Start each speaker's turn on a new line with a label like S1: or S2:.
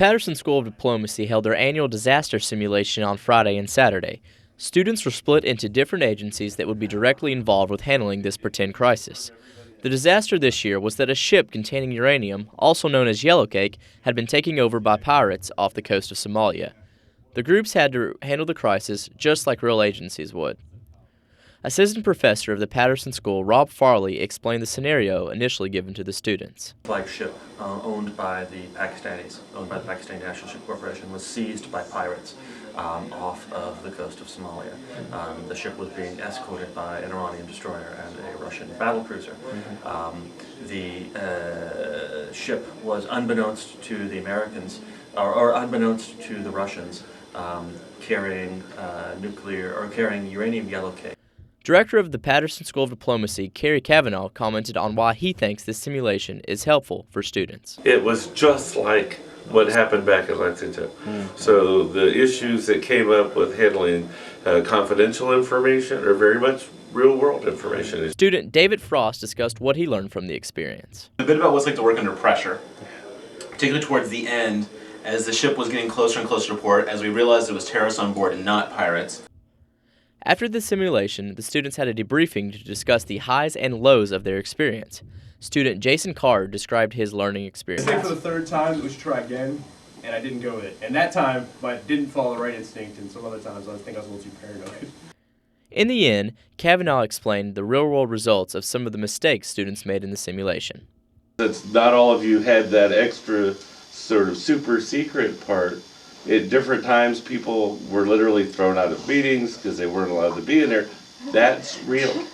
S1: Patterson School of Diplomacy held their annual disaster simulation on Friday and Saturday. Students were split into different agencies that would be directly involved with handling this pretend crisis. The disaster this year was that a ship containing uranium, also known as yellowcake, had been taken over by pirates off the coast of Somalia. The groups had to handle the crisis just like real agencies would. Assistant professor of the Patterson School, Rob Farley, explained the scenario initially given to the students.
S2: Flagship owned by the Pakistani National Ship Corporation was seized by pirates off of the coast of Somalia. The ship was being escorted by an Iranian destroyer and a Russian battlecruiser. The ship was, unbeknownst to the Americans, or unbeknownst to the Russians, carrying uranium yellowcake.
S1: Director of the Patterson School of Diplomacy, Kerry Cavanaugh, commented on why he thinks this simulation is helpful for students.
S3: It was just like what happened back in Lexington. So the issues that came up with handling confidential information are very much real-world information.
S1: Student David Frost discussed what he learned from the experience.
S4: A bit about what it's like to work under pressure, particularly towards the end, as the ship was getting closer and closer to port, as we realized it was terrorists on board and not pirates.
S1: After the simulation, the students had a debriefing to discuss the highs and lows of their experience. Student Jason Carr described his learning experience.
S5: I say for the third time that we should try again, and I didn't go with it. And that time, I didn't follow the right instinct, and some other times I think I was a little too paranoid.
S1: In the end, Cavanaugh explained the real-world results of some of the mistakes students made in the simulation.
S3: It's not all of you had that extra sort of super secret part. At different times, people were literally thrown out of meetings because they weren't allowed to be in there. That's real.